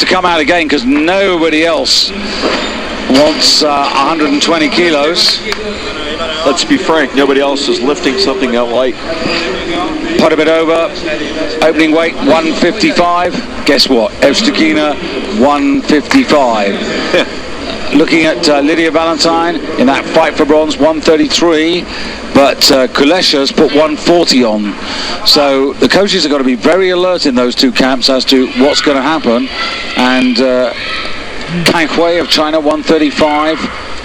to come out again because nobody else wants 120 kilos. Let's be frank, nobody else is lifting something that light. Podibidova, opening weight 155. Guess what? Evstekina 155. Looking at Lydia Valentine in that fight for bronze, 133. But Kulesha's put 140 on. So the coaches have got to be very alert in those two camps as to what's going to happen. And Kang Hui of China, 135.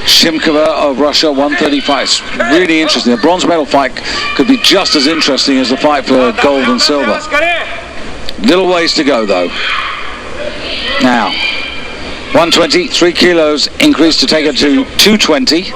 Shimkova of Russia, 135. It's really interesting. The bronze medal fight could be just as interesting as the fight for gold and silver. Little ways to go, though. Now, 120, 3 kilos increase to take it to 220.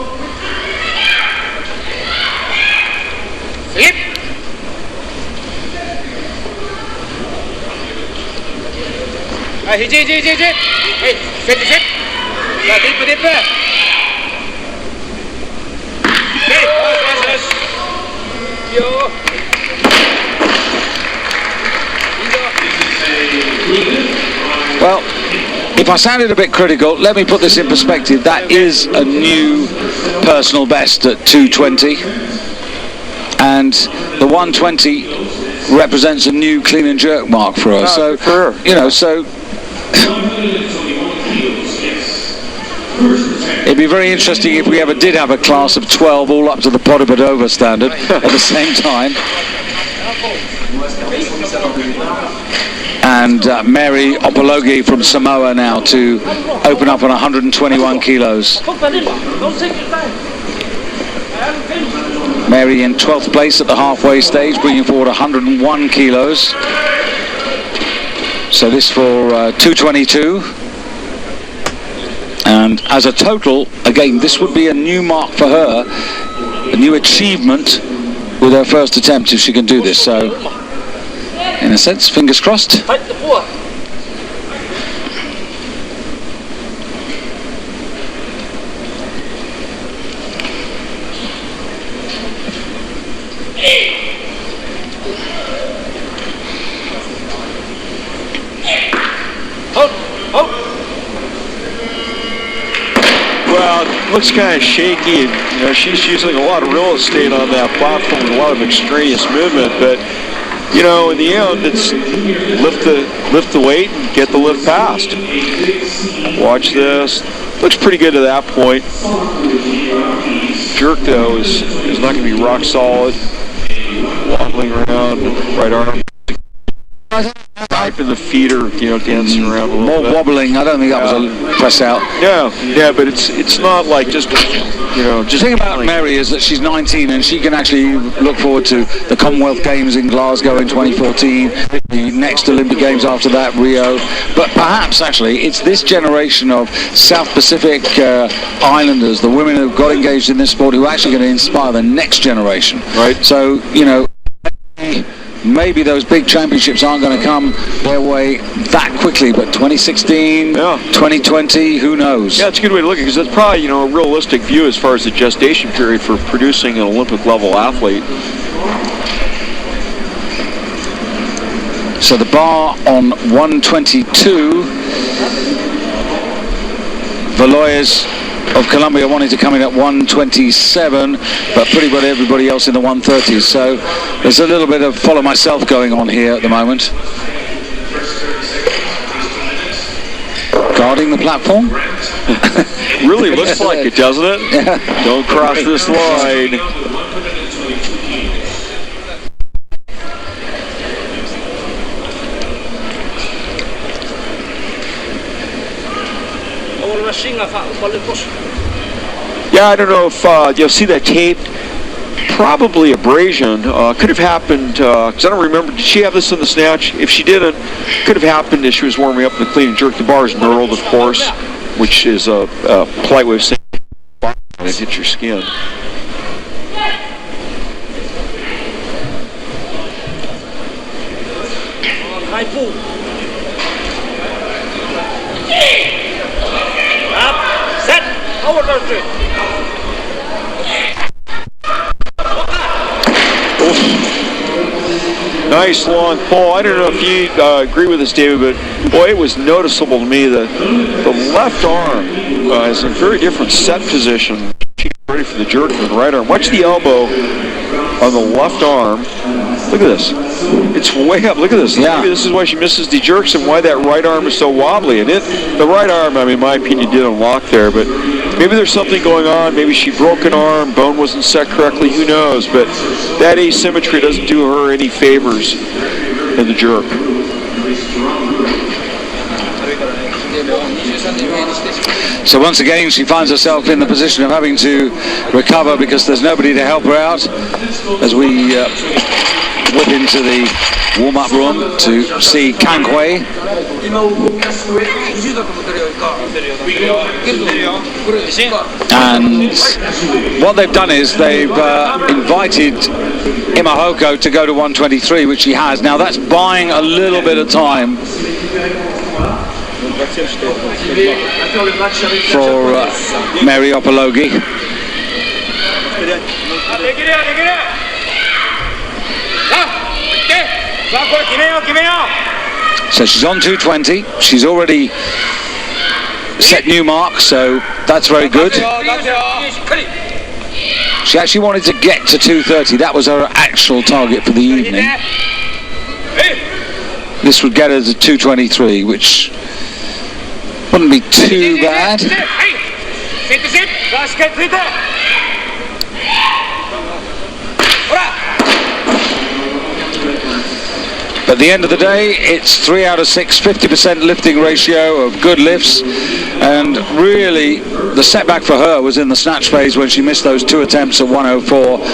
Well, if I sounded a bit critical, let me put this in perspective. That is a new personal best at 220, and the 120 represents a new clean and jerk mark for her. So, you know, so it'd be very interesting if we ever did have a class of 12 all up to the Podibidova standard at the same time. And Mary Opologi from Samoa now to open up on 121 kilos. Mary in 12th place at the halfway stage, bringing forward 101 kilos. So this for 222. And as a total, again, this would be a new mark for her, a new achievement with her first attempt if she can do this. So, in a sense, fingers crossed. Well, it looks kind of shaky. And, you know, she's using a lot of real estate on that platform and a lot of extraneous movement, but you know, in the end, it's lift the weight and get the lift past. Watch this. Looks pretty good to that point. Jerk, though, is not going to be rock solid. Wobbling around, right arm. Right in the feeder, you know, dancing around a little More bit. Wobbling. I don't think that was a press out. No, yeah, but it's not like just, you know, just. The thing about Mary is that she's 19 and she can actually look forward to the Commonwealth Games in Glasgow in 2014, the next Olympic Games after that, Rio. But perhaps actually it's this generation of South Pacific Islanders, the women who got engaged in this sport, who are actually going to inspire the next generation. Right. So, you know, maybe those big championships aren't going to come their way that quickly, but 2016, 2020, who knows? Yeah, it's a good way to look at it, because it's probably, you know, a realistic view as far as the gestation period for producing an Olympic level athlete. So the bar on 122, Valois of Colombia wanting to come in at 127, but pretty well everybody else in the 130s. So there's a little bit of follow myself going on here at the moment. Guarding the platform. Really looks like it, doesn't it? Yeah. Don't cross this line. Yeah, I don't know if you'll see that tape. Probably abrasion. Could have happened, because I don't remember, did she have this in the snatch? If she didn't, could have happened as she was warming up in the clean and jerk. The bar is knurled, of course, which is a polite way of saying it hits your skin. Nice long pull. I don't know if you agree with this, David, but boy, it was noticeable to me that the left arm is in a very different set position. She's ready for the jerk with the right arm. Watch the elbow on the left arm. Look at this. It's way up. Look at this. Yeah. Maybe this is why she misses the jerks and why that right arm is so wobbly. And the right arm, I mean, in my opinion, did unlock there, but maybe there's something going on. Maybe she broke an arm, bone wasn't set correctly, who knows. But that asymmetry doesn't do her any favors in the jerk. So once again, she finds herself in the position of having to recover because there's nobody to help her out as we whip into the warm-up room to see Kang Hui. And what they've done is they've invited Imahoko to go to 123, which she has. Now that's buying a little bit of time for Mary Opologi. So she's on 220. She's already set new marks, so that's very good. She actually wanted to get to 230. That was her actual target for the evening. This would get her to 223, which wouldn't be too bad. But at the end of the day, it's 3 out of 6, 50% lifting ratio of good lifts. And really, the setback for her was in the snatch phase when she missed those 2 attempts at 104,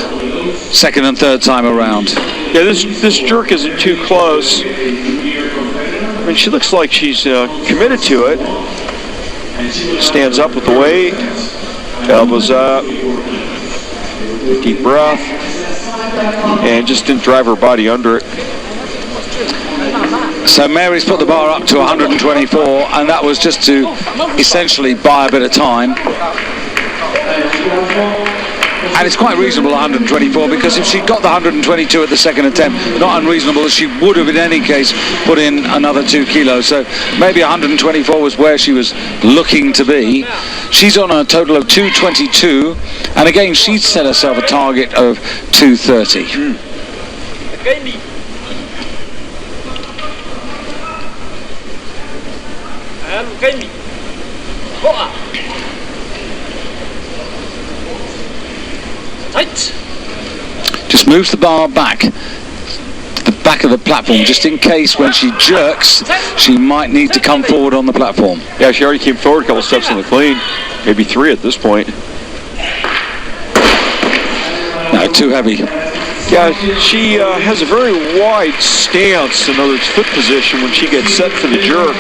second and third time around. Yeah, this jerk isn't too close. I mean, she looks like she's committed to it. Stands up with the weight, elbows up, deep breath, and just didn't drive her body under it. So Mary's put the bar up to 124, and that was just to essentially buy a bit of time. And it's quite reasonable, 124, because if she'd got the 122 at the second attempt, not unreasonable, she would have in any case put in another 2 kilos. So maybe 124 was where she was looking to be. She's on a total of 222, and again, she'd set herself a target of 230. Just moves the bar back to the back of the platform, just in case when she jerks, she might need to come forward on the platform. Yeah, she already came forward a couple steps in the clean, maybe 3 at this point. No, too heavy. Yeah, she has a very wide stance, in other words, foot position when she gets set for the jerk.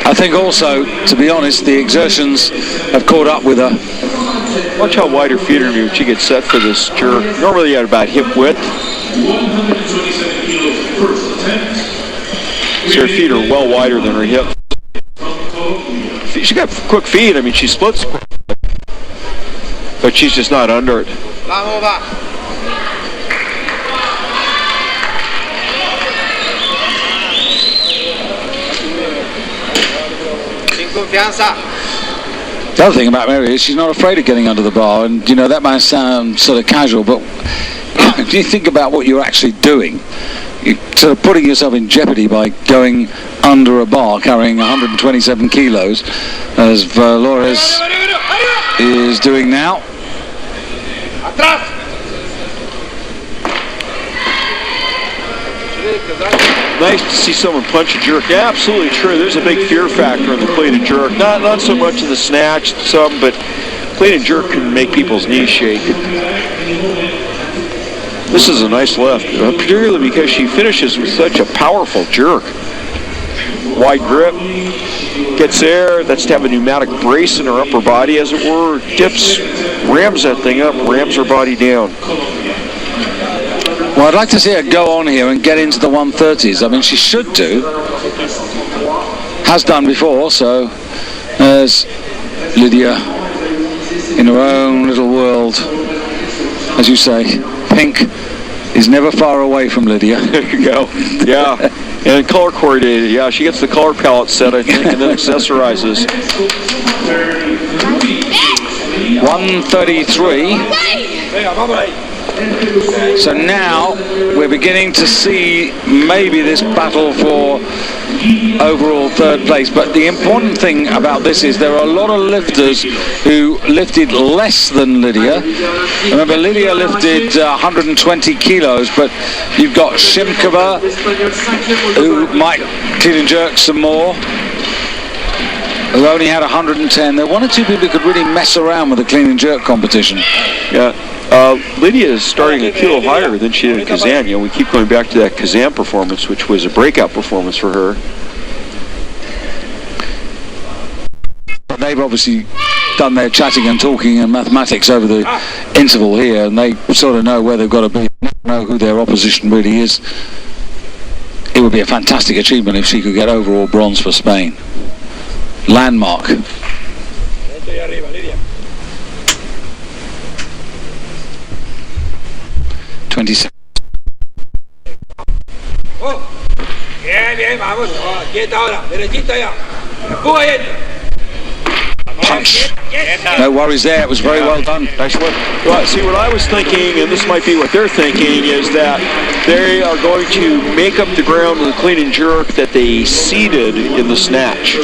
I think also, to be honest, the exertions have caught up with her. Watch how wide her feet are when she gets set for this jerk. Normally at about hip width. So her feet are well wider than her hip. She's got quick feet. I mean, she splits, but she's just not under it. The other thing about Mary is she's not afraid of getting under the bar, and you know that might sound sort of casual, but if you think about what you're actually doing, you're sort of putting yourself in jeopardy by going under a bar carrying 127 kilos, as Valores is doing now. Nice to see someone punch a jerk. Yeah, absolutely true. There's a big fear factor in the clean and jerk. Not so much in the snatch, some, but clean and jerk can make people's knees shake. This is a nice lift, particularly because she finishes with such a powerful jerk. Wide grip, gets there, that's to have a pneumatic brace in her upper body, as it were, dips, rams that thing up, rams her body down. Well, I'd like to see her go on here and get into the 130s. I mean, she should do. Has done before, so there's Lydia in her own little world. As you say, pink is never far away from Lydia. There you go. Yeah. And color coordinated. Yeah, she gets the color palette set, I think, and then accessorizes. 133. So now we're beginning to see maybe this battle for overall third place. But the important thing about this is there are a lot of lifters who lifted less than Lydia. Remember, Lydia lifted 120 kilos, but you've got Shimkova, who might clean and jerk some more, who only had 110. There are one or two people who could really mess around with the clean and jerk competition. Yeah. Lydia is starting a kilo higher than she did in Kazan. You know, we keep going back to that Kazan performance, which was a breakout performance for her. But they've obviously done their chatting and talking and mathematics over the interval here, and they sort of know where they've got to be, know who their opposition really is. It would be a fantastic achievement if she could get overall bronze for Spain. Landmark. 26. Bien, vamos. Quieta ahora, derechita ya. Empuja ahí. Punch. No worries there. It was very well done. Nice one. Well, see, what I was thinking, and this might be what they're thinking, is that they are going to make up the ground with the clean and jerk that they ceded in the snatch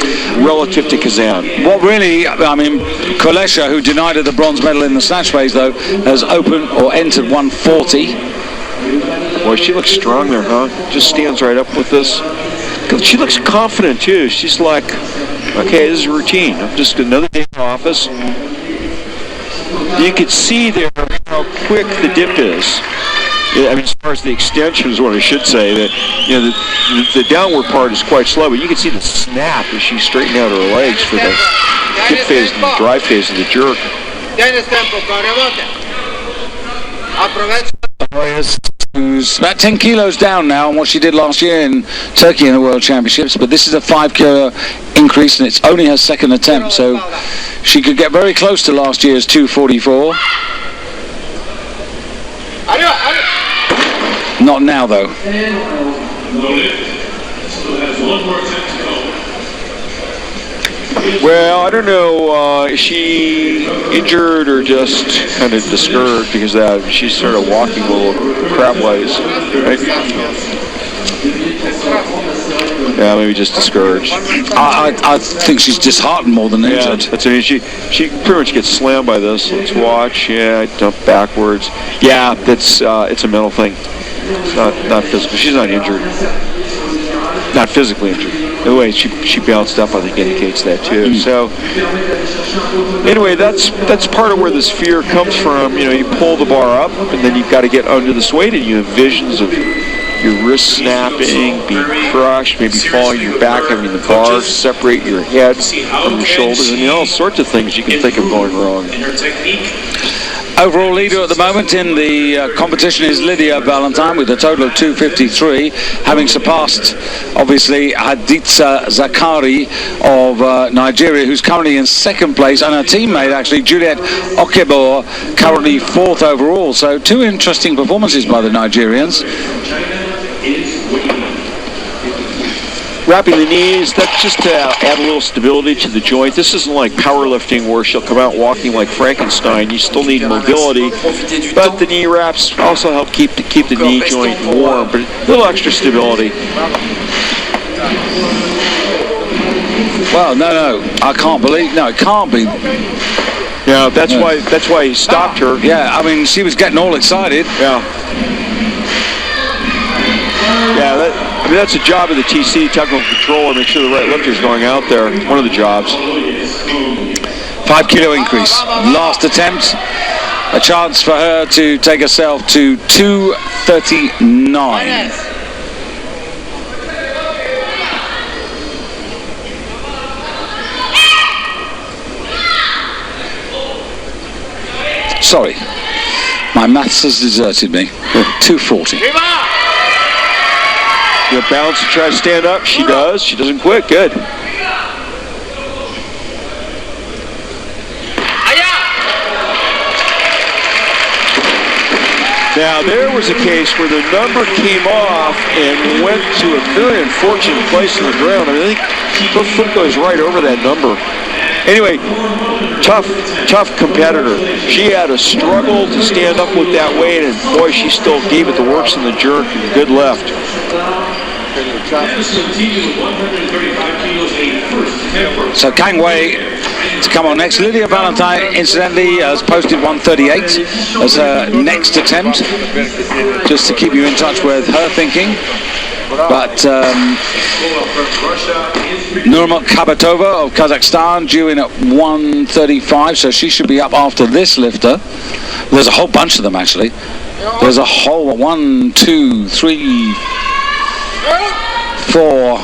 relative to Kazan. What really, I mean, Kulesha, who denied her the bronze medal in the snatch phase, though, has opened or entered 140. Boy, she looks strong there, huh? Just stands right up with this. She looks confident, too. She's like, okay, this is routine. I'm just another day in the office. You could see there how quick the dip is. I mean, as far as the extension is what I should say. That, you know, the downward part is quite slow, but you can see the snap as she straightened out her legs for the dip phase and the drive phase of the jerk. Who's about 10 kilos down now on what she did last year in Turkey in the World Championships, but this is a 5 kilo increase and it's only her second attempt, so she could get very close to last year's 244. Not now, though. Well, I don't know. Is she injured or just kind of discouraged because she started walking little crab-wise, right? Yeah, maybe just discouraged. I think she's disheartened more than injured. Yeah, that's, I mean, she pretty much gets slammed by this. Let's watch. Yeah, dump backwards. Yeah, that's it's a mental thing. It's not physical. She's not injured. Not physically injured. The way she bounced up, I think, indicates that too. So anyway, that's part of where this fear comes from. You know, you pull the bar up, and then you've got to get under this weight, and you have visions of your wrist snapping, being crushed, maybe falling your back, having the bar separate your head from your shoulders, and all sorts of things you can think of going wrong. Overall leader at the moment in the competition is Lydia Valentine with a total of 253, having surpassed, obviously, Haditza Zakari of Nigeria, who's currently in second place, and her teammate, actually, Juliet Okebo, currently fourth overall. So two interesting performances by the Nigerians. Wrapping the knees, that's just to add a little stability to the joint. This isn't like powerlifting where she'll come out walking like Frankenstein. You still need mobility, but the knee wraps also help keep the knee joint warm, but a little extra stability. Well, no, I can't believe, no, it can't be. Yeah, that's why he stopped her. Yeah, I mean, she was getting all excited. Yeah. Yeah, that's a job of the TC, technical controller, make sure the right lifter's going out there. One of the jobs. 5 kilo increase. Last attempt. A chance for her to take herself to 239. Sorry. My maths has deserted me. 240. You know, balance to try to stand up. She does. She doesn't quit. Good. Now, there was a case where the number came off and went to a very unfortunate place on the ground. I think her foot goes right over that number. Anyway, tough competitor. She had a struggle to stand up with that weight, and boy, she still gave it the works in the jerk and good left. So Kang Wei to come on next. Lydia Valentine, incidentally, has posted 138 as her next attempt, just to keep you in touch with her thinking. But Nurmut Kabatova of Kazakhstan due in at 135, so she should be up after this lifter. There's a whole bunch of them, actually. There's a whole 1, 2, 3, 4.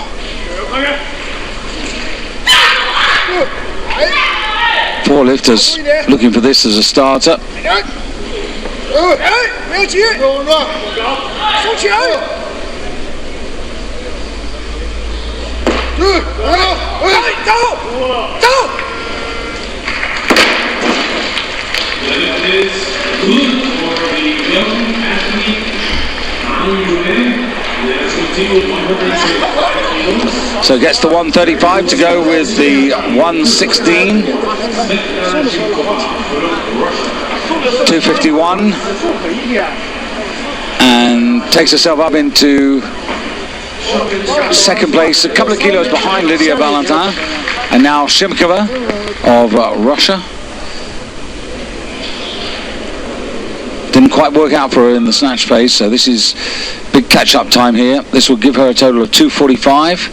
Four lifters looking for this as a starter. So gets the 135 to go with the 116. 251. And takes herself up into second place, a couple of kilos behind Lydia Valentine. And now Shimkova of Russia. Didn't quite work out for her in the snatch phase, so this is big catch-up time here. This will give her a total of 245.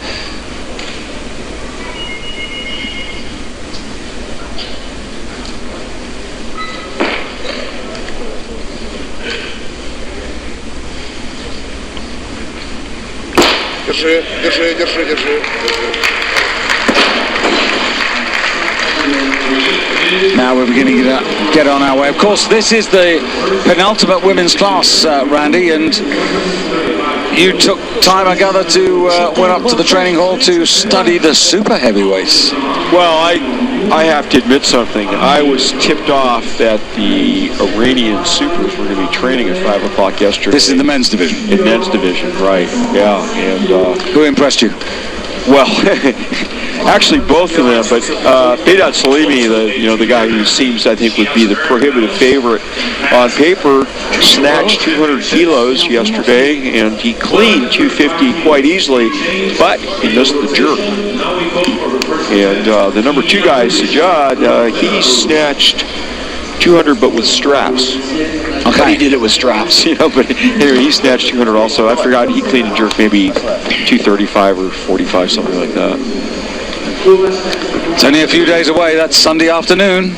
Держи. Now we're beginning to get on our way. Of course, this is the penultimate women's class, Randy, and you took time, I gather, to went up to the training hall to study the super heavyweights. Well, I have to admit something. I was tipped off that the Iranian supers were going to be training at 5 o'clock yesterday. This is in the men's division. In men's division, right? Yeah, and who impressed you? Well, actually both of them, but Bedat Salimi, the guy who seems, I think, would be the prohibitive favorite on paper, snatched 200 kilos yesterday, and he cleaned 250 quite easily, but he missed the jerk. And the number 2 guy, Sajjad, he snatched 200 but with straps. Okay. But he did it with straps, but anyway, he snatched 200 also. I forgot he cleaned and jerked maybe 235 or 45, something like that. It's only a few days away. That's Sunday afternoon.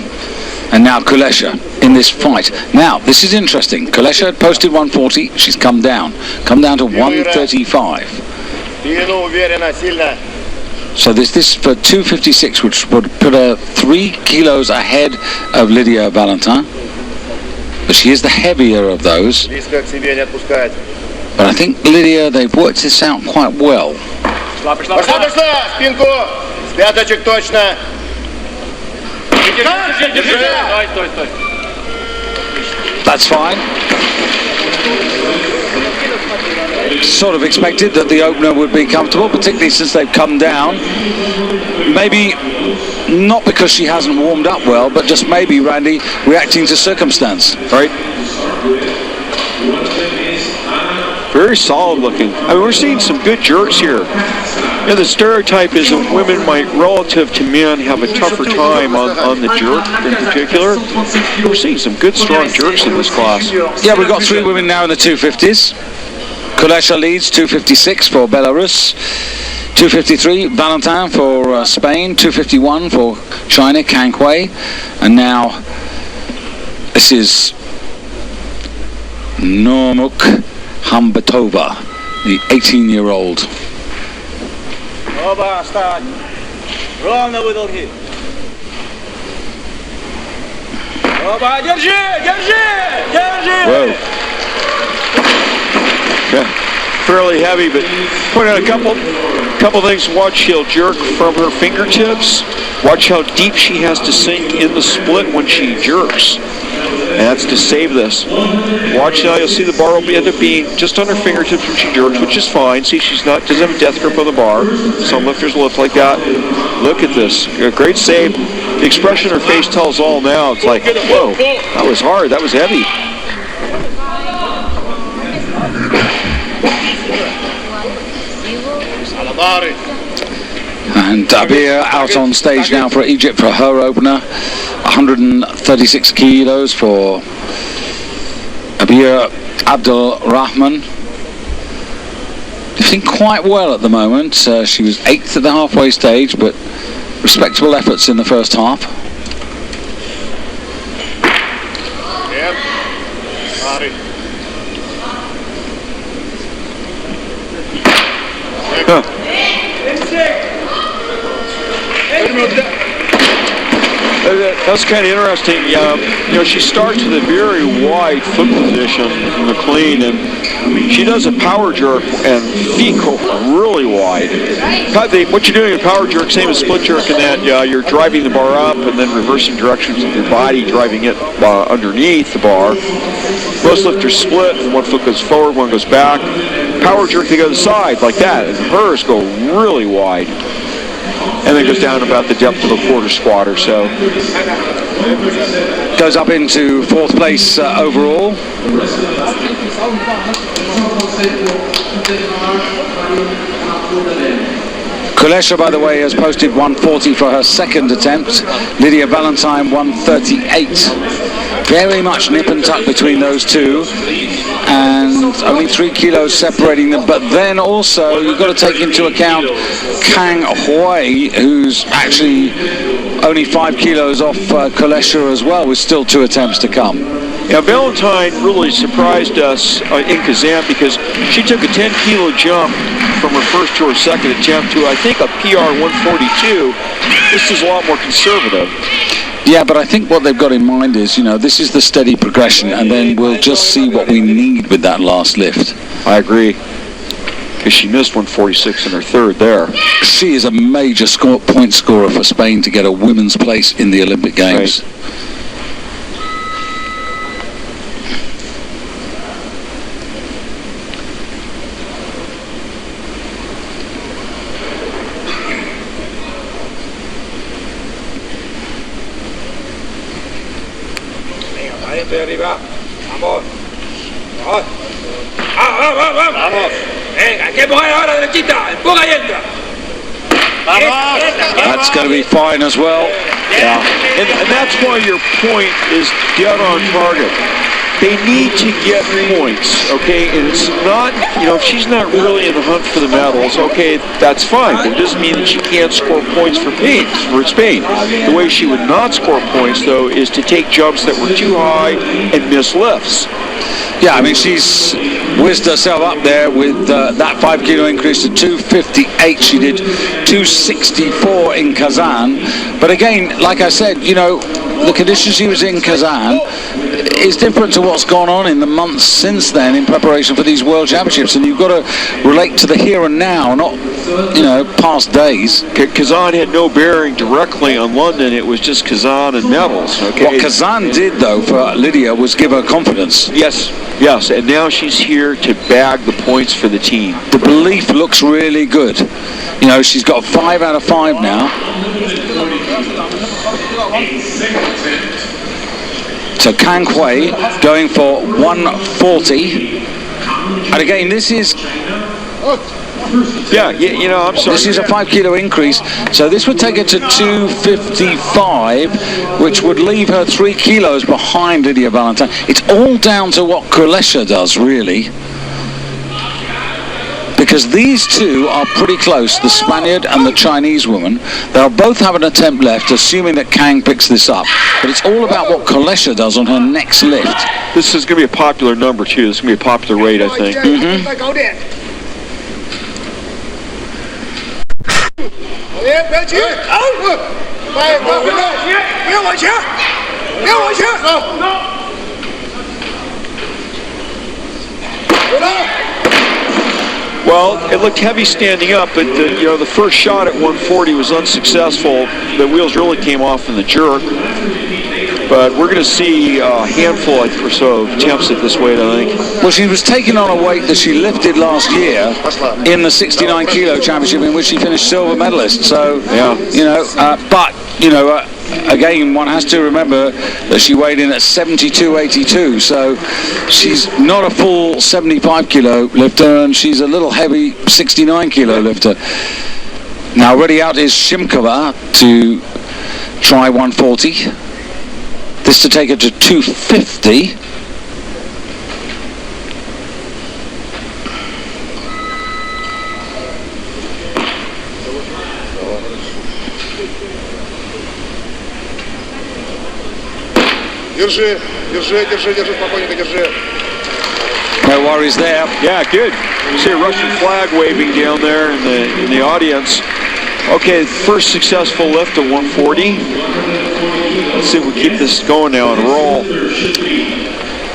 And now Kulesha in this fight. Now, this is interesting. Kulesha had posted 140. She's come down to 135. So this for 256, which would put her 3 kilos ahead of Lydia Valentine. But she is the heavier of those. But I think Lydia, they've worked this out quite well. That's fine. Sort of expected that the opener would be comfortable, particularly since they've come down. Maybe not because she hasn't warmed up well, but just maybe, Randy, reacting to circumstance. Right. Very solid looking. I mean, we're seeing some good jerks here. The stereotype is that women might, relative to men, have a tougher time on the jerk in particular. We're seeing some good, strong jerks in this class. Yeah, we've got 3 women now in the 250s. Kulesha leads, 256 for Belarus, 253 Valentine for Spain, 251 for China, Kang Wei, and now this is Nurmut Hambatova, the 18-year-old. Оба, встать. Ровно выдолги. Оба, держи. Whoa. Yeah, fairly heavy, but point out a couple things. Watch, she'll jerk from her fingertips. Watch how deep she has to sink in the split when she jerks. and that's to save this. Watch now, you'll see the bar will end up being just under fingertips when she jerks, which is fine. See, doesn't have a death grip on the bar. Some lifters lift like that. Look at this. Great save. The expression on her face tells all now. It's like, whoa, that was hard. That was heavy. And Abir out on stage now for Egypt for her opener. 136 kilos for Abir Abdul Rahman. Lifting quite well at the moment. She was 8th at the halfway stage, but respectable efforts in the first half. Yep. Body. That's kind of interesting. She starts with a very wide foot position in the clean, and she does a power jerk, and feet go really wide. What you're doing in a power jerk, same as split jerk, in that you're driving the bar up and then reversing directions with your body, driving it underneath the bar. Most lifters split, and one foot goes forward, one goes back. Power jerk, they go to the side like that, and hers go really wide. And then goes down about the depth of a quarter squat or so. Goes up into 4th place overall. Kulesha, by the way, has posted 140 for her second attempt. Lydia Valentine 138. Very much nip and tuck between those two, and only 3 kilos separating them. But then also you've got to take into account Kang Hui, who's actually only 5 kilos off Kulesha as well, with still 2 attempts to come. Yeah, Valentine really surprised us in Kazan, because she took a 10-kilo jump from her first to her second attempt to, I think, a PR 142. This is a lot more conservative. Yeah, but I think what they've got in mind is, this is the steady progression, and then we'll just see what we need with that last lift. I agree. Because she missed 146 in her third there. She is a major point scorer for Spain to get a women's place in the Olympic Games. Right. Arriba, vamos, vamos, venga, hay que empujar ahora derechita, empuja y entra. That's going to be fine as well. Yeah, and that's why your point is dead on target. They need to get points, okay? And it's not, if she's not really in the hunt for the medals, okay, that's fine. But it doesn't mean that she can't score points for Spain. The way she would not score points, though, is to take jumps that were too high and miss lifts. Yeah, I mean, she's whizzed herself up there with that 5 kilo increase to 258. She did 264 in Kazan. But again, like I said, the conditions she was in Kazan is different to what's gone on in the months since then in preparation for these World Championships. And you've got to relate to the here and now, not, past days. Kazan had no bearing directly on London. It was just Kazan and medals. Okay? What Kazan did, though, for Lydia was give her confidence. Yes, and now she's here to bag the points for the team. The belief looks really good. She's got 5 out of 5 now. So Kang Hui going for 140. And again, this is... I'm sorry. This is a 5 kilo increase, so this would take her to 255, which would leave her 3 kilos behind Lydia Valentine. It's all down to what Kulesha does, really, because these two are pretty close, the Spaniard and the Chinese woman. They'll both have an attempt left, assuming that Kang picks this up. But it's all about what Kulesha does on her next lift. This is going to be a popular number, too. This is going to be a popular weight, I think. Well, it looked heavy standing up, but the first shot at 140 was unsuccessful. The wheels really came off in the jerk. But we're going to see a handful or so of attempts at this weight, I think. Well, she was taking on a weight that she lifted last year in the 69 kilo championship, in which she finished silver medalist. So, Yeah. you know, but, you know, again, one has to remember that she weighed in at 72.82, so she's not a full 75 kilo lifter, and she's a little heavy 69 kilo lifter. Now, ready out is Shimkova to try 140. This to take her to 250. Держи, спокойненько держи. No worries there. Yeah, good. You see a Russian flag waving down there in the audience. Okay, first successful lift of 140. Let's see if we keep this going now and roll.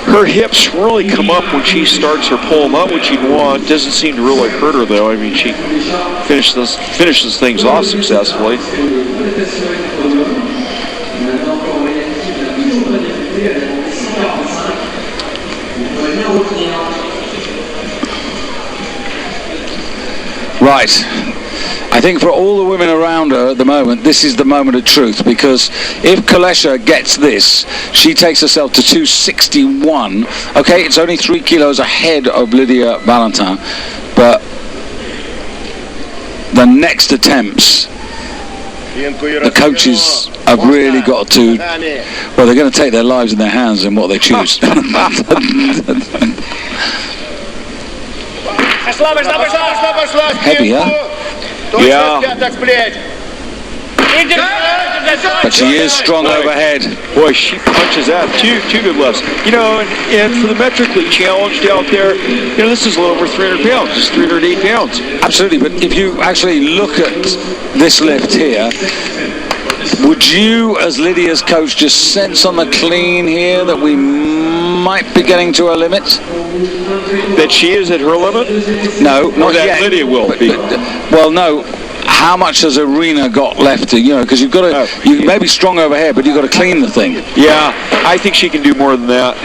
Her hips really come up when she starts her pull, not what you'd want. Doesn't seem to really hurt her though. I mean, she finishes things off successfully. Right. I think for all the women around her at the moment, this is the moment of truth, because if Kulesha gets this, she takes herself to 261. Okay, it's only 3 kilos ahead of Lydia Valentin, but the next attempts, the coaches have really got to, well, they're going to take their lives in their hands in what they choose. Heavy, huh? Yeah. But she is strong overhead. Boy, she punches out. Two good lefts. You know, and for the metrically challenged out there, you know, this is a little over 300 pounds. It's 308 pounds. Absolutely, but if you actually look at this lift here, would you, as Lydia's coach, just sense on the clean here that we might be getting to her limit? That she is at her limit? No, not that yet. Lydia will be. Well, no. How much has Irina got left to, you know, because you've got to, you may be strong overhead, but you've got to clean the thing. Yeah, I think she can do more than that.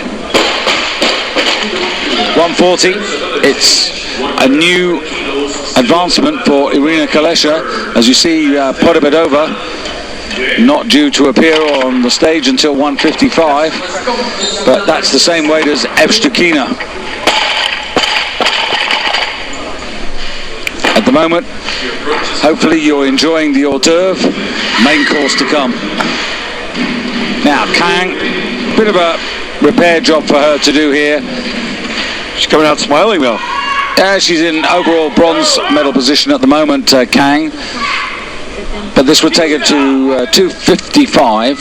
140. It's a new advancement for Irina Kulesha. As you see, Podobedova not due to appear on the stage until 155, but that's the same weight as Evstukina. At the moment, hopefully you're enjoying the hors d'oeuvre, main course to come. Now, Kang, bit of a repair job for her to do here. She's coming out smiling though. She's in overall bronze medal position at the moment, Kang. But this would take her to 255.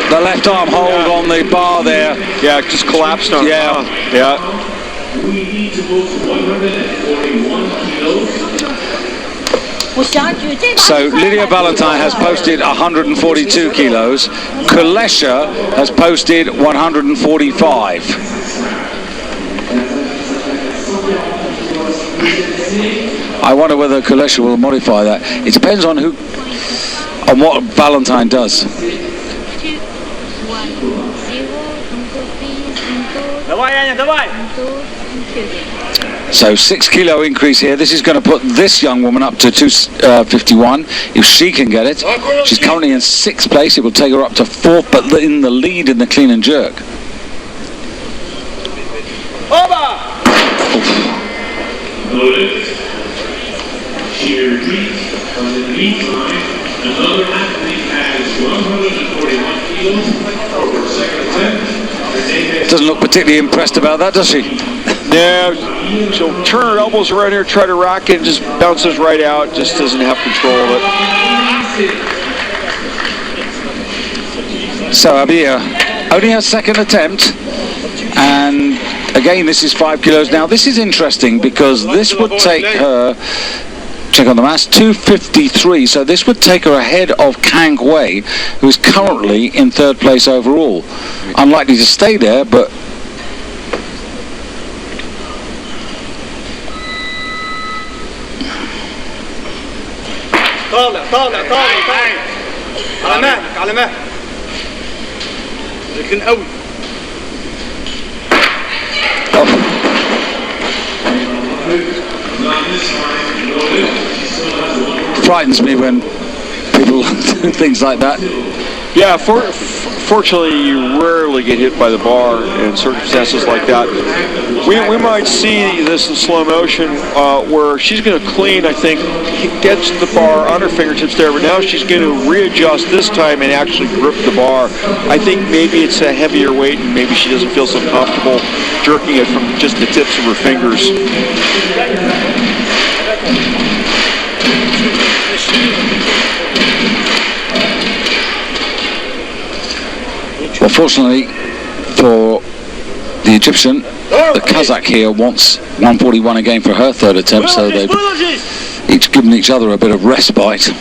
The left arm hold on the bar there. Yeah, just collapsed on her. Yeah. Yeah. So Lydia Valentin has posted 142 kilos. Kulesha has posted 145. I wonder whether Kulesha will modify that. It depends on what Valentin does. So 6 kilo increase here. This is going to put this young woman up to 251 if she can get it. She's currently in 6th place. It will take her up to 4th, but in the lead in the clean and jerk. She retreats from the meantime. Another athlete has 141 kilos over second attempt. Doesn't look particularly impressed about that, does she? Yeah, she'll turn her elbows around here, try to rock it, and just bounces right out. Just doesn't have control of it. So Abia, only her second attempt, and again this is 5 kilos. Now this is interesting because this would take her check on the mass, 2:53. So this would take her ahead of Kang Wei, who is currently in third place overall. Unlikely to stay there, but طالع طالع طالع طالع على مهلك على مهلك لكن قوي frightens me when people do things like that. Yeah, fortunately, you rarely get hit by the bar in circumstances like that. We might see this in slow motion where she's going to clean, I think, gets the bar on her fingertips there, but now she's going to readjust this time and actually grip the bar. I think maybe it's a heavier weight and maybe she doesn't feel so comfortable jerking it from just the tips of her fingers. Well, fortunately for the Egyptian, the Kazakh here wants 141 again for her third attempt, so they've each given each other a bit of respite.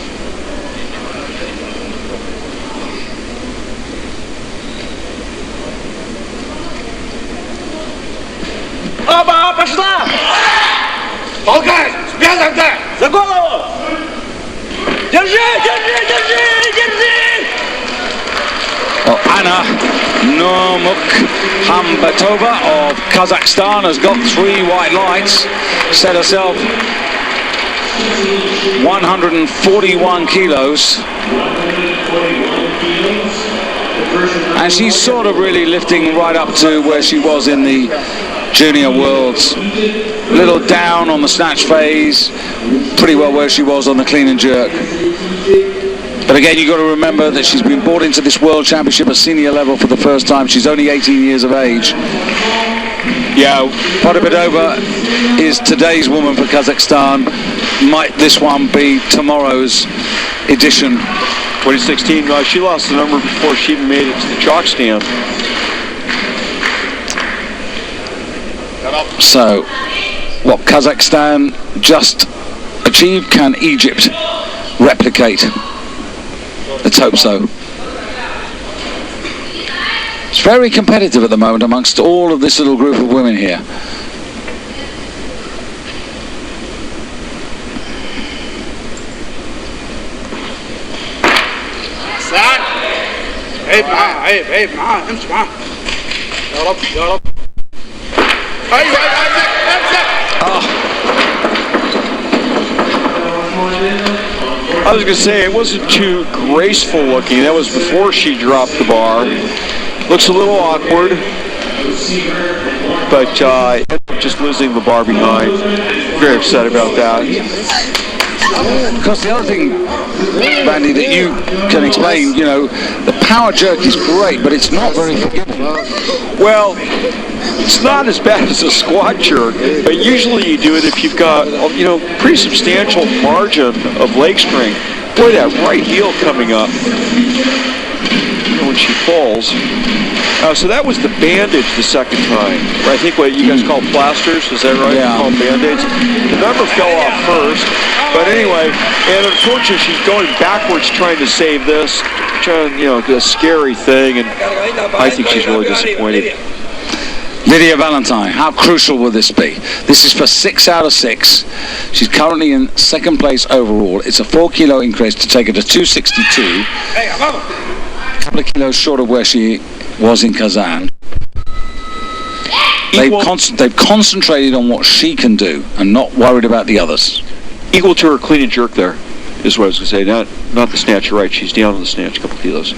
Толкай! Связан-то! За голову! Держи, держи, держи, держи! Well, Anna Nurmukhambatova of Kazakhstan has got 3 white lights, set herself 141 kilos. And she's sort of really lifting right up to where she was in the Junior Worlds. A little down on the snatch phase, pretty well where she was on the clean and jerk. But again, you've got to remember that she's been brought into this World Championship at senior level for the first time. She's only 18 years of age. Yeah, Potapedova is today's woman for Kazakhstan. Might this one be tomorrow's edition? 2016, she lost the number before she even made it to the chalk stand. So, what Kazakhstan just achieved, can Egypt replicate? Let's hope so. It's very competitive at the moment amongst all of this little group of women here. سعد عيب معاه عيب عيب معاه امشي معاه يا رب يا رب ايوه امسك I was going to say, it wasn't too graceful looking. That was before she dropped the bar. Looks a little awkward, but just losing the bar behind. Very upset about that. Because the other thing, Randy, that you can explain, you know, the power jerk is great, but it's not very forgiving. Well, it's not as bad as a squat jerk, but usually you do it if you've got, you know, pretty substantial margin of leg strength. Boy, that right heel coming up when she falls. So that was the bandage the second time. I think what you guys call plasters, is that right? Yeah. You call band-aids. The number fell off first, but anyway, and unfortunately she's going backwards trying to save this, trying, you know, a scary thing, and I think she's really disappointed. Lydia Valentine, how crucial will this be? This is for 6 out of 6. She's currently in second place overall. It's a 4 kilo increase to take her to 262. A couple of kilos short of where she was in Kazan. They've concentrated on what she can do and not worried about the others. Equal to her clean and jerk there, is what I was going to say. Not the snatch, you're right. She's down on the snatch a couple kilos.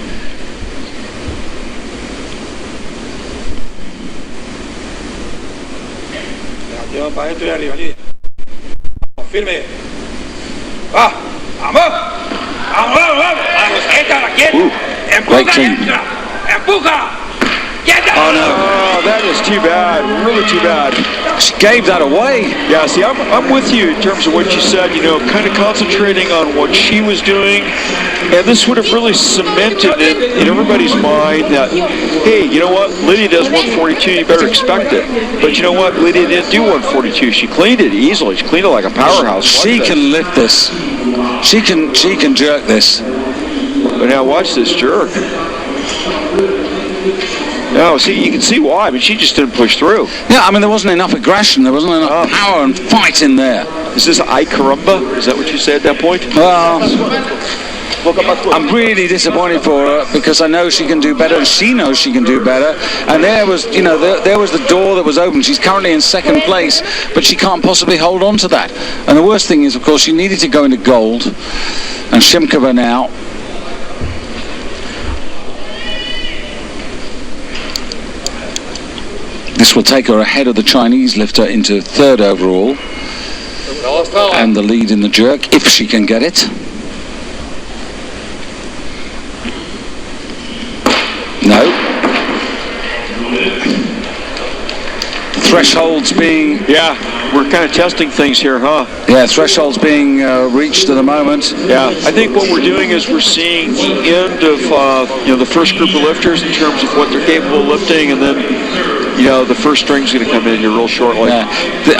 Para adentro y arriba, Lidia. Firme. ¡Va! ¡Vamos! ¡Vamos, vamos, vamos! ¡Vamos! ¡Quieta, quieta! ¡Empuja y entra! ¡Empuja! Oh, no. Oh, that is too bad. Really too bad. She gave that away. Yeah, see, I'm with you in terms of what you said, kind of concentrating on what she was doing. And this would have really cemented in everybody's mind that, hey, you know what? Lydia does 142, you better expect it. But you know what? Lydia didn't do 142. She cleaned it easily. She cleaned it like a powerhouse. She can lift this. She can jerk this. But now watch this jerk. No, see, you can see why, but she just didn't push through. Yeah, I mean, there wasn't enough aggression. There wasn't enough power and fight in there. Is this I caramba? Is that what you said at that point? Well, I'm really disappointed for her because I know she can do better and she knows she can do better. And there was, there was the door that was open. She's currently in second place, but she can't possibly hold on to that. And the worst thing is, of course, she needed to go into gold. And Shimkova now. This will take her ahead of the Chinese lifter into third overall. And the lead in the jerk, if she can get it. No. Thresholds being... Yeah, we're kind of testing things here, huh? Yeah, thresholds being reached at the moment. Yeah, I think what we're doing is we're seeing the end of the first group of lifters in terms of what they're capable of lifting, and then the first string's going to come in here real shortly. Yeah.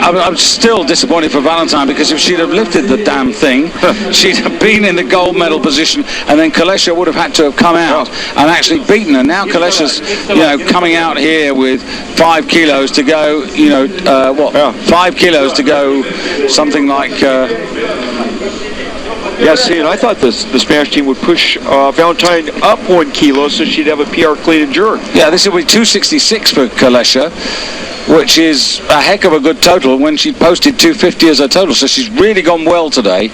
I'm still disappointed for Valentine because if she'd have lifted the damn thing, she'd have been in the gold medal position, and then Kulesza would have had to have come out and actually beaten her. Now Kulesza's, coming out here with 5 kilos to go. 5 kilos to go, something like. Yeah, see, and I thought the Spanish team would push Valentine up 1 kilo so she'd have a PR clean and jerk. Yeah, this will be 266 for Kulesza, which is a heck of a good total when she posted 250 as her total. So she's really gone well today.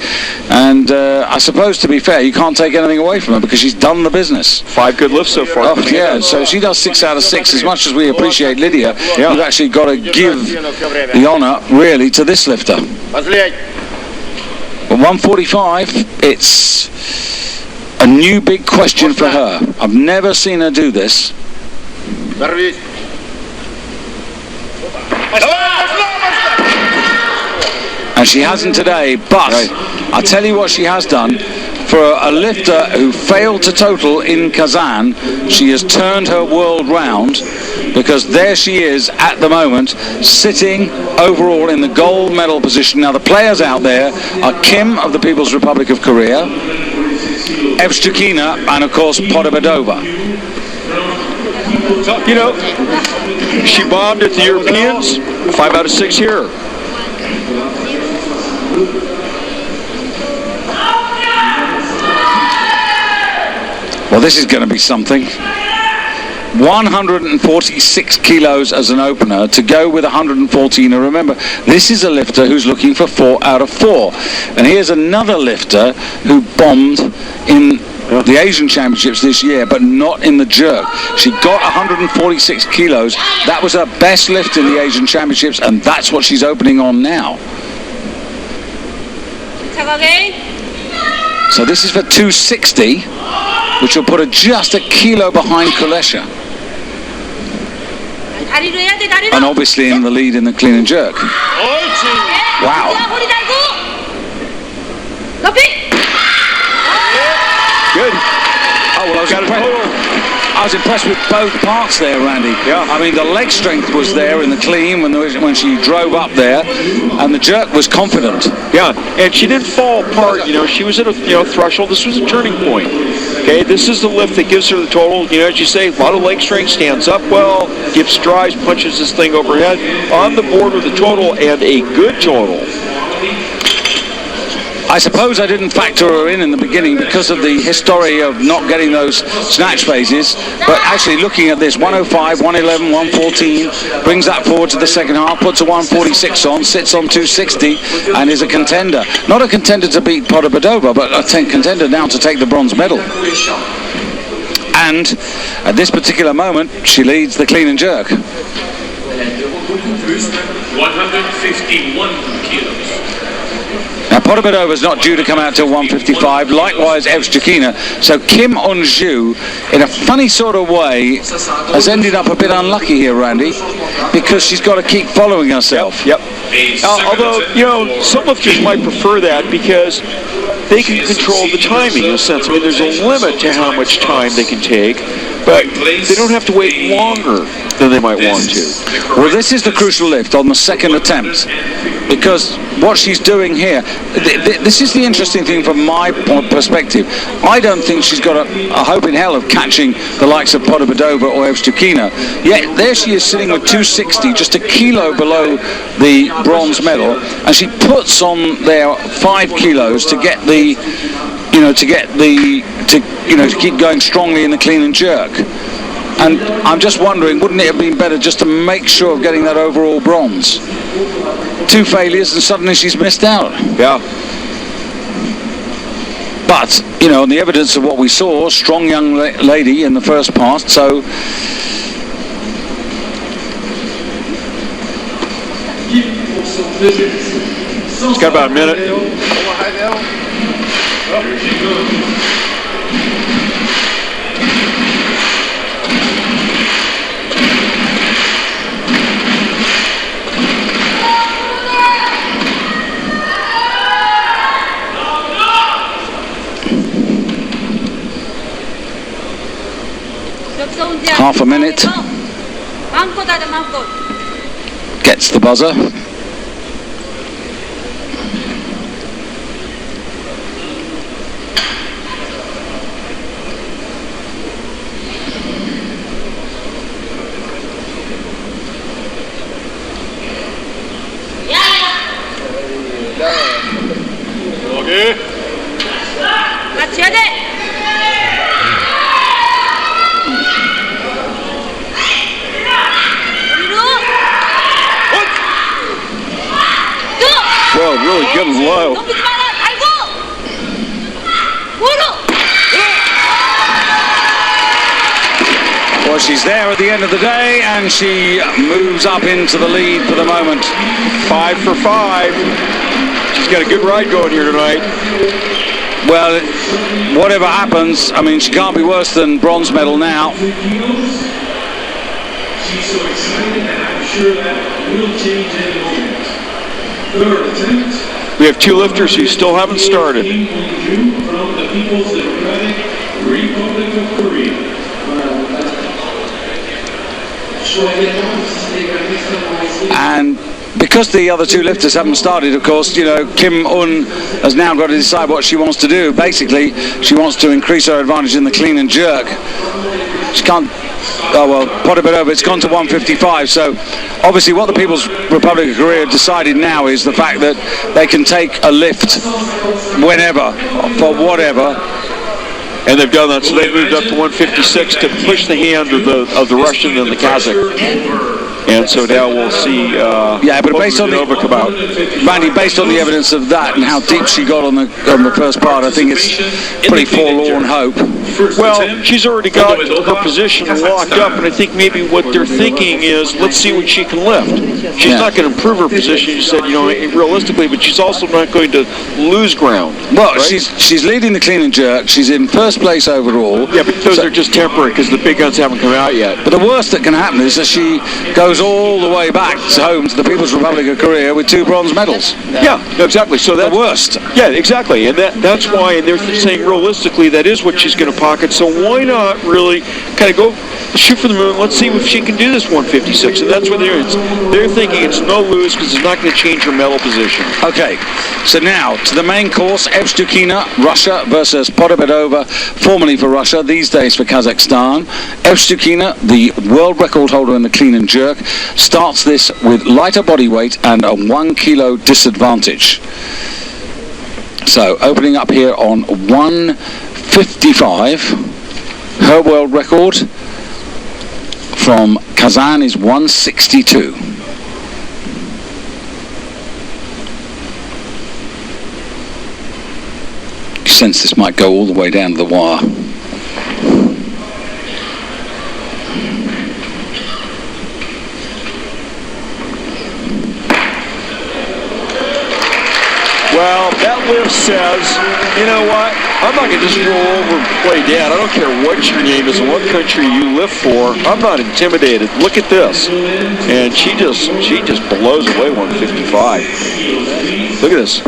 And I suppose, to be fair, you can't take anything away from her because she's done the business. 5 good lifts so far. Oh, yeah, so she does 6 out of 6. As much as we appreciate Lydia, you've actually got to give the honour, really, to this lifter. At 145, it's a new big question for her. I've never seen her do this. And she hasn't today, but I'll tell you what she has done. For a lifter who failed to total in Kazan, she has turned her world round, because there she is at the moment, sitting overall in the gold medal position. Now the players out there are Kim of the People's Republic of Korea, Evstukina, and of course Podobedova. She bombed at the Europeans, 5 out of 6 here. Well, this is going to be something. 146 kilos as an opener to go with 114. Now remember, this is a lifter who's looking for 4 out of 4. And here's another lifter who bombed in the Asian Championships this year, but not in the jerk. She got 146 kilos. That was her best lift in the Asian Championships, and that's what she's opening on now. So this is for 260, which will put her just a kilo behind Kulesza. And obviously in the lead in the clean and jerk. Wow. Good. Oh, well, I was impressed with both parts there, Randy. Yeah. I mean, the leg strength was there in the clean when she drove up there, and the jerk was confident. Yeah, and she didn't fall apart. She was at a threshold. This was a turning point. Okay, this is the lift that gives her the total. As you say, a lot of leg strength, stands up well, gives strides, punches this thing overhead, on the board with a total, and a good total. I suppose I didn't factor her in the beginning because of the history of not getting those snatch phases, but actually looking at this, 105, 111, 114, brings that forward to the second half, puts a 146 on, sits on 260, and is a contender. Not a contender to beat Podobedova, but a contender now to take the bronze medal. And at this particular moment, she leads the clean and jerk. 151 kilos. Now Podobedova's not due to come out till 155. Likewise, Evstukina. So Kim Un-ju, in a funny sort of way, has ended up a bit unlucky here, Randy, because she's got to keep following herself. Yep. Although, you know, some lifters might prefer that because they can control the timing in a sense. I mean, there's a limit to how much time they can take, but they don't have to wait longer than they might want to. Well, this is the crucial lift on the second attempt, because what she's doing here, this is the interesting thing from my perspective. I don't think she's got a hope in hell of catching the likes of Podobedova or Evstukina. Yet there she is sitting with 260, just a kilo below the bronze medal, and she puts on there 5 kilos to get the, to keep going strongly in the clean and jerk. And I'm just wondering, wouldn't it have been better just to make sure of getting that overall bronze? 2 failures and suddenly she's missed out. Yeah. But, on the evidence of what we saw, strong young lady in the first pass, so... It's got about a minute. Half a minute. Gets the buzzer. Well, really good and low. Well, she's there at the end of the day, and she moves up into the lead for the moment. 5 for 5. She's got a good ride going here tonight. Well, whatever happens, I mean, she can't be worse than bronze medal now. She's so excited that I'm sure that will change any moment. Third attempt. We have 2 lifters who still haven't started. From the People's Democratic Republic of Korea. And because the other 2 lifters haven't started, of course, Kim Un has now got to decide what she wants to do. Basically, she wants to increase her advantage in the clean and jerk. She can't... Oh, well, Podobedova, it's gone to 155, so obviously what the People's Republic of Korea have decided now is the fact that they can take a lift whenever, for whatever. And they've done that, so they've moved up to 156 to push the hand of the Russian and the Kazakh. And so now we'll see but based on Nova come out. Randy, based on the evidence of that and how deep she got on the first part, I think it's pretty forlorn hope. Well, she's already got her position locked up, and I think maybe what they're thinking is, let's see what she can lift. She's not going to improve her position, you said, realistically, but she's also not going to lose ground. Well, right? she's leading the clean and jerk. She's in first place overall. Yeah, but those are just temporary because the big guns haven't come out yet. But the worst that can happen is that she goes all the way back home to the People's Republic of Korea with 2 bronze medals. Yeah, exactly. So that's the worst. Yeah, exactly. And that's why, and they're saying realistically that is what she's going to pocket. So why not really kind of go shoot for the moon? Let's see if she can do this 156. And that's what they're thinking. It's no lose because it's not going to change her medal position. Okay, so now to the main course. Evstukina, Russia versus Podobedova, formerly for Russia, these days for Kazakhstan. Evstukina, the world record holder in the clean and jerk, starts this with lighter body weight and a 1 kilo disadvantage. So opening up here on 155, her world record from Kazan is 162. You sense this might go all the way down to the wire. Well, that lift says, you know what? I'm not going to just roll over and play dead. I don't care what your name is and what country you live for. I'm not intimidated. Look at this. And she just blows away 155. Look at this.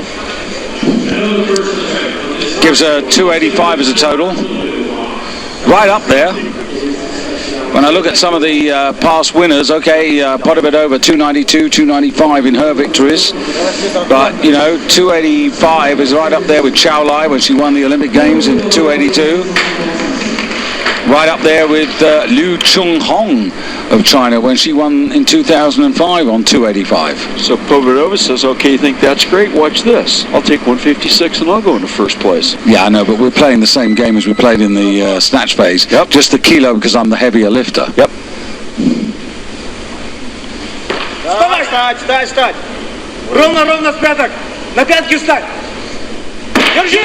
Gives her 285 as a total. Right up there. When I look at some of the past winners, okay, Podobedova 292, 295 in her victories. But, 285 is right up there with Chao Lai when she won the Olympic Games in 282. Right up there with Liu Chunhong of China when she won in 2005 on 285. So Povedova says, okay, you think that's great? Watch this. I'll take 156 and I'll go into first place. Yeah, I know, but we're playing the same game as we played in the snatch phase. Yep. Just the kilo because I'm the heavier lifter. Yep. Встать! Ровно с пяток! На пятки встать! Держи!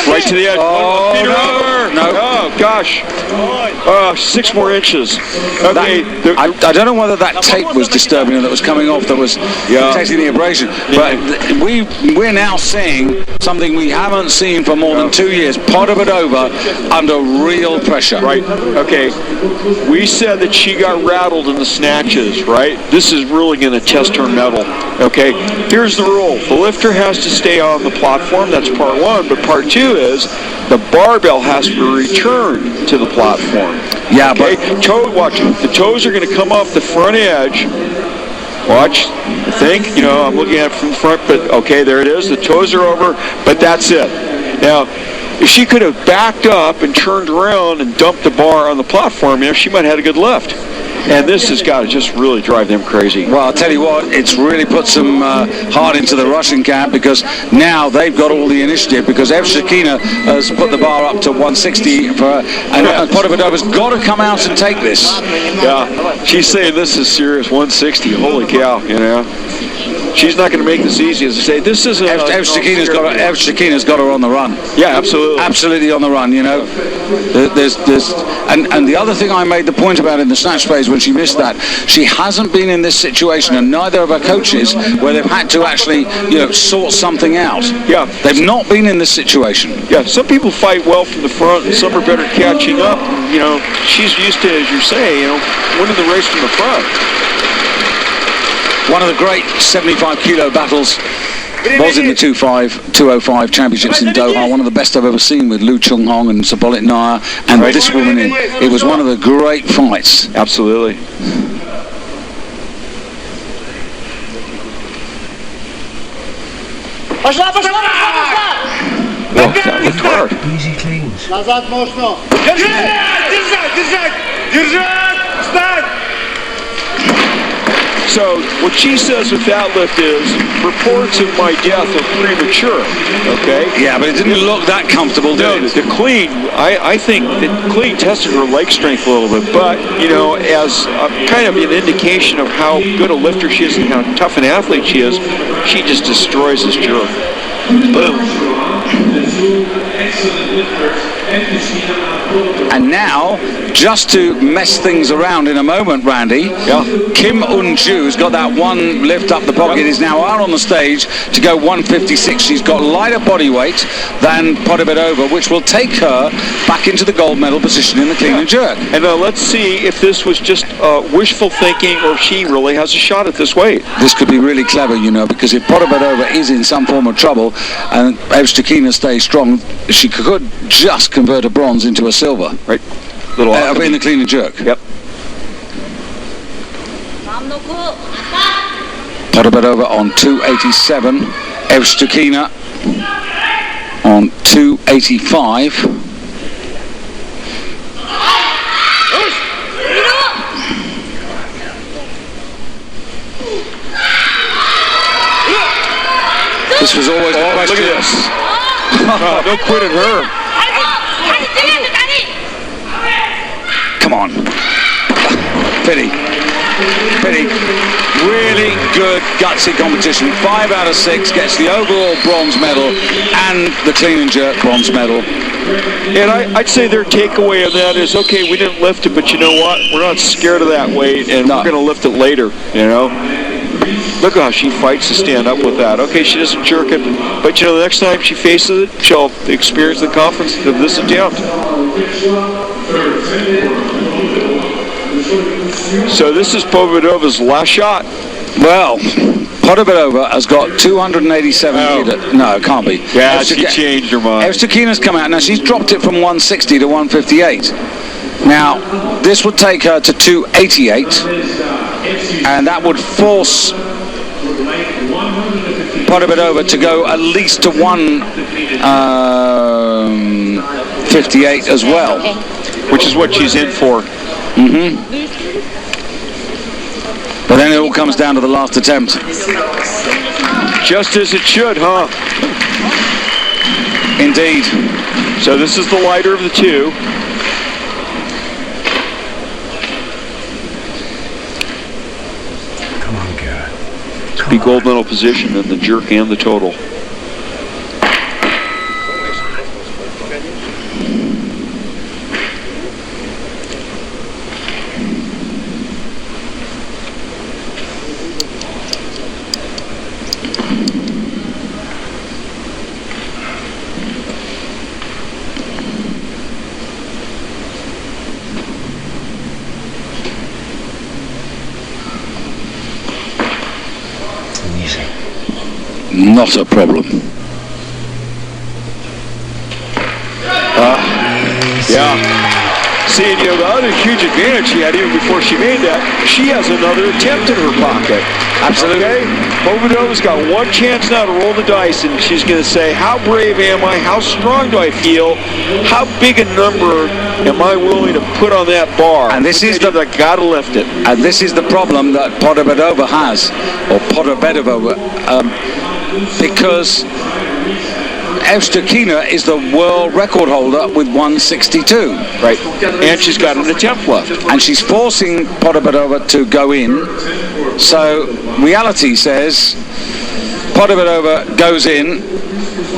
Right to the edge. Oh, Feet are over. no. Oh, gosh. 6 more inches. Okay. I don't know whether that tape was disturbing or that was coming off that was detecting the abrasion. But we're now seeing something we haven't seen for more than 2 years. Podobedova under real pressure. Right. Okay. We said that she got rattled in the snatches, right? This is really going to test her mettle. Okay. Here's the rule. The lifter has to stay on the platform. That's part one. But part two is the barbell has to return to the platform. Yeah, okay? Watch. The toes are going to come off the front edge. Watch. I think, I'm looking at it from the front, but okay, there it is. The toes are over, but that's it. Now, if she could have backed up and turned around and dumped the bar on the platform, she might have had a good lift. And this has got to just really drive them crazy. Well, I'll tell you what, it's really put some heart into the Russian camp because now they've got all the initiative because Evshikina has put the bar up to 160 for, and Podobedova's got to come out and take this. Yeah, she's saying this is serious, 160. Holy cow, She's not going to make this easy, as I say. This isn't. Evshikina's got her on the run. Yeah, absolutely. Absolutely on the run. And the other thing I made the point about in the snatch phase when she missed that, she hasn't been in this situation, and neither of her coaches, where they've had to actually, sort something out. Yeah, they've not been in this situation. Yeah, some people fight well from the front, and some are better catching up. She's used to, as you say, winning the race from the front. One of the great 75-kilo battles was in the 205 championships in Doha. One of the best I've ever seen with Liu Chunhong and Sabolit Nair and this woman in. It was one of the great fights. Absolutely. Пошла! Well, that looked hard. Easy cleans. Назад можно! Держать! Встать! So what she says with that lift is reports of my death are premature. Okay. Yeah, but it didn't look that comfortable, did it? The clean, I think the clean tested her leg strength a little bit, but as kind of an indication of how good a lifter she is and how tough an athlete she is, she just destroys this jerk. Boom. And now, just to mess things around in a moment, Randy, Kim Un-Ju's got that one lift up the pocket, is now out on the stage to go 156. She's got lighter body weight than Podobedova, which will take her back into the gold medal position in the clean and jerk. And let's see if this was just wishful thinking or if she really has a shot at this weight. This could be really clever, because if Podobedova is in some form of trouble and Evshikina stays strong, she could just convert a bronze into a silver. Right. Little in the clean and jerk. Yep. Podobedova on 287. Evshikina on 285. This was always the question. Look at this. Don't quit at her. Come on. Pity. Really good, gutsy competition. 5 out of 6 gets the overall bronze medal and the clean and jerk bronze medal. And I'd say their takeaway of that is, okay, we didn't lift it, but you know what? We're not scared of that weight, and we're going to lift it later, Look how she fights to stand up with that. Okay, she doesn't jerk it, but the next time she faces it, she'll experience the confidence of this attempt. So this is Podbadova last shot. Well, Podbadova has got 287 kilos. No, it can't be. Yeah, she changed her mind. Evstukina's come out. Now, she's dropped it from 160 to 158. Now, this would take her to 288, and that would force Podbadova to go at least to 158 as well. Which is what she's in for. But then it all comes down to the last attempt. Just as it should, huh? Indeed. So this is the lighter of the two. Come on, God. Be gold medal position in the jerk and the total. Not a problem. Yeah. See, the other huge advantage she had even before she made that, she has another attempt in her pocket. Absolutely. Okay? Podbadova's got one chance now to roll the dice, and she's going to say, how brave am I? How strong do I feel? How big a number am I willing to put on that bar? And this is I got to lift it. And this is the problem that Podbadova has, or Podbadova, because Evstukina is the world record holder with 162. Right. And she's got an attempt left. And she's forcing Podbadova to go in. So reality says Podbadova goes in,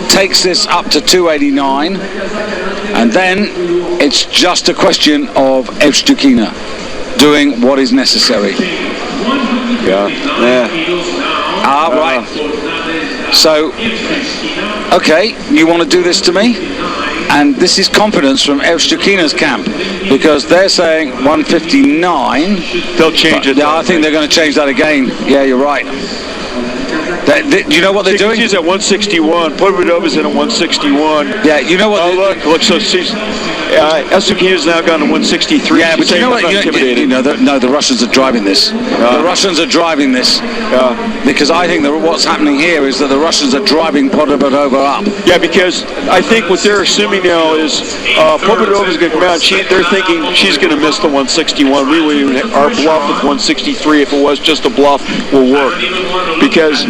takes this up to 289, and then it's just a question of Evstukina doing what is necessary. Yeah. Right. So, okay, you want to do this to me? And this is confidence from Evstukina's camp, because they're saying 159. They'll change it. Yeah, I think they're going to change that again. Yeah, you're right. Do you know what they're doing? She's at 161. Podbadova's in at 161. Yeah, you know what? Look. So she's Evstukina's now gone to 163. Yeah, but you know what? The Russians are driving this. The Russians are driving this. Because I think that what's happening here is that the Russians are driving Podbadova up. Yeah, because I think what they're assuming now is Podbadova's going to come out. They're thinking she's going to miss the 161. Our bluff with 163, if it was just a bluff, will work. Because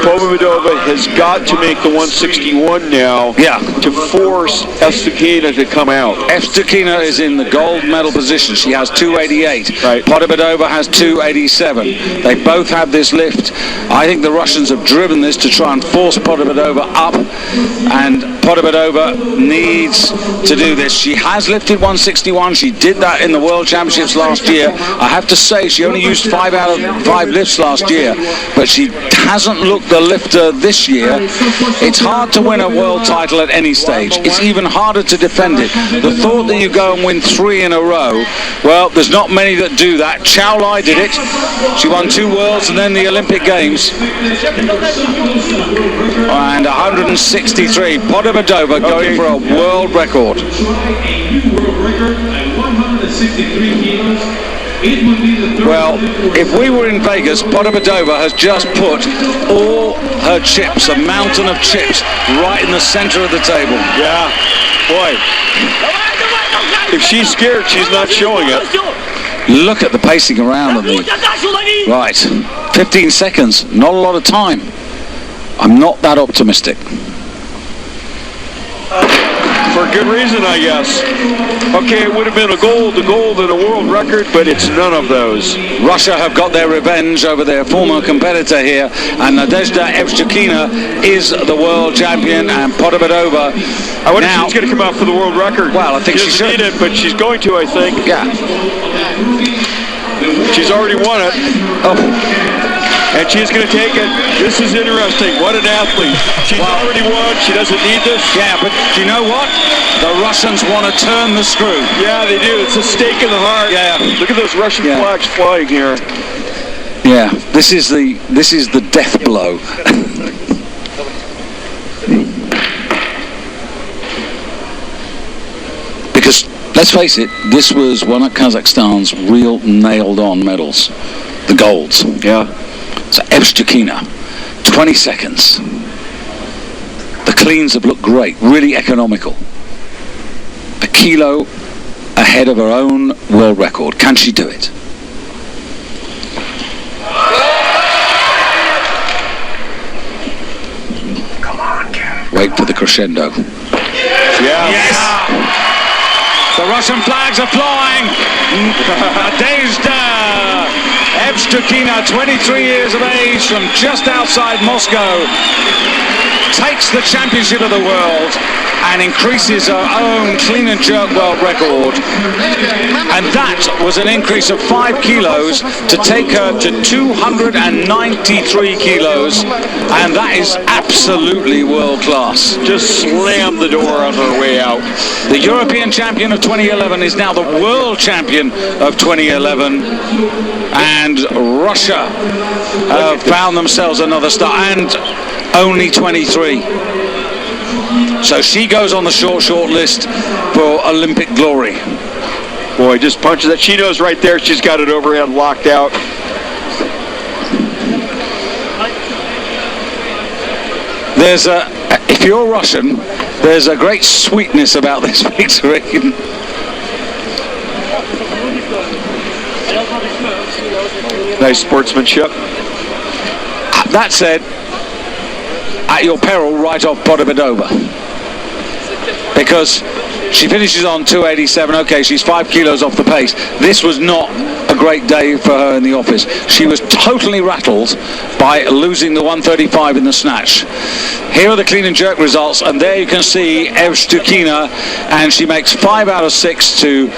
Podbadova has got to make the 161 now to force Evstukina to come out. Evstukina is in the gold medal position. She has 288. Right. Podbadova has 287. They both have this lift. I think the Russians have driven this to try and force Podbadova up, and Podbadova needs to do this. She has lifted 161. She did that in the World Championships last year. I have to say she only used 5 out of 5 lifts last year, but she hasn't looked the lifter this year. It's hard to win a world title at any stage. It's even harder to defend it. The thought that you go and win 3 in a row, well, there's not many that do that. Chao Lai did it. She won 2 worlds and then the Olympic Games. And 163. Podbadova going for a world record. Well, if we were in Vegas, Podbadova has just put all her chips, a mountain of chips, right in the center of the table. Yeah, boy. If she's scared, she's not showing it. Look at the pacing around of the... Right, 15 seconds, not a lot of time. I'm not that optimistic. For good reason, I guess. Okay, it would have been a gold and a world record, but it's none of those. Russia have got their revenge over their former competitor here, and Nadezhda Evstukina is the world champion, and Podbadova... I wonder if she's going to come out for the world record. Well, I think she should. Need it, but she's going to, I think. Yeah. She's already won it. Oh. And she's going to take it. This is interesting. What an athlete. She's already won. She doesn't need this. Yeah, but do you know what? The Russians want to turn the screw. Yeah, they do. It's a stake in the heart. Yeah. Look at those Russian flags flying here. Yeah, this is the death blow. Because let's face it, this was one of Kazakhstan's real nailed-on medals, the golds. Yeah. So Evstukina, 20 seconds. The cleans have looked great, really economical. A kilo ahead of her own world record. Can she do it? Come on, Ken. Wait for the crescendo. Yeah. Yes! The Russian flags are flying. Nadezhda Evstukina, 23 years of age, from just outside Moscow, takes the championship of the world and increases her own clean and jerk world record. And that was an increase of 5 kilos to take her to 293 kilos. And that is absolutely world class. Just slammed the door on her way out. The European champion of 2011 is now the world champion of 2011. And Russia found themselves another star, and only 23. So she goes on the short list for Olympic glory. Boy, just punches that. She knows right there she's got it overhead locked out. There's if you're Russian, there's a great sweetness about this victory. Nice sportsmanship. That said, at your peril, write off Podobedova, because she finishes on 287. Okay, she's 5 kilos off the pace. This was not a great day for her in the office. She was totally rattled by losing the 135 in the snatch. Here are the clean and jerk results, and there you can see Evstukina, and she makes 5 out of 6 to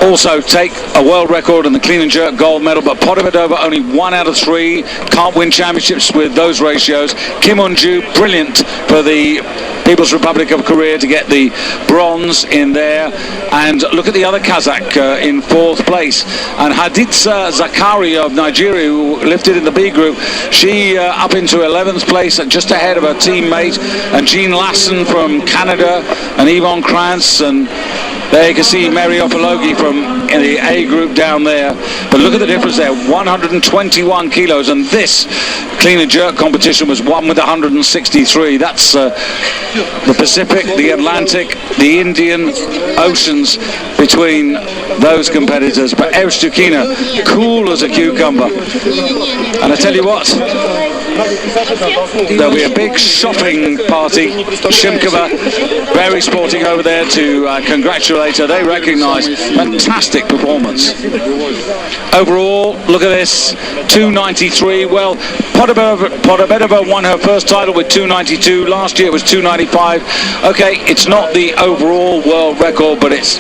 also take a world record in the clean and jerk gold medal. But Podobedova only 1 out of 3, can't win championships with those ratios. Kim Eun-ju, brilliant for the People's Republic of Korea to get the bronze in there. And look at the other Kazakh in 4th place. And Haditsa Zakari of Nigeria, who lifted in the B group, she up into 11th place, just ahead of her teammate. And Jean Lassen from Canada, and Yvonne Krantz, and there you can see Mary Opologi from the A group down there. But look at the difference there, 121 kilos. And this clean and jerk competition was won with 163. That's the Pacific, the Atlantic, the Indian Oceans between those competitors. But Evstukina, cool as a cucumber. And I tell you what, there'll be a big shopping party. Shimkova, very sporting over there to congratulate her. They recognise fantastic performance. Overall, look at this, 293. Well, Podobedova won her first title with 292. Last year it was 295. Okay, it's not the overall world record, but it's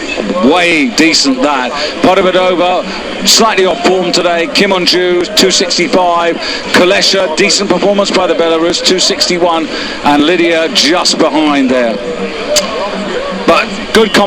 way decent that. Podobedova slightly off form today. Kim Eun-ju, 265. Kulesha, decent performance by the Belarus, 261. And Lydia just behind there. But good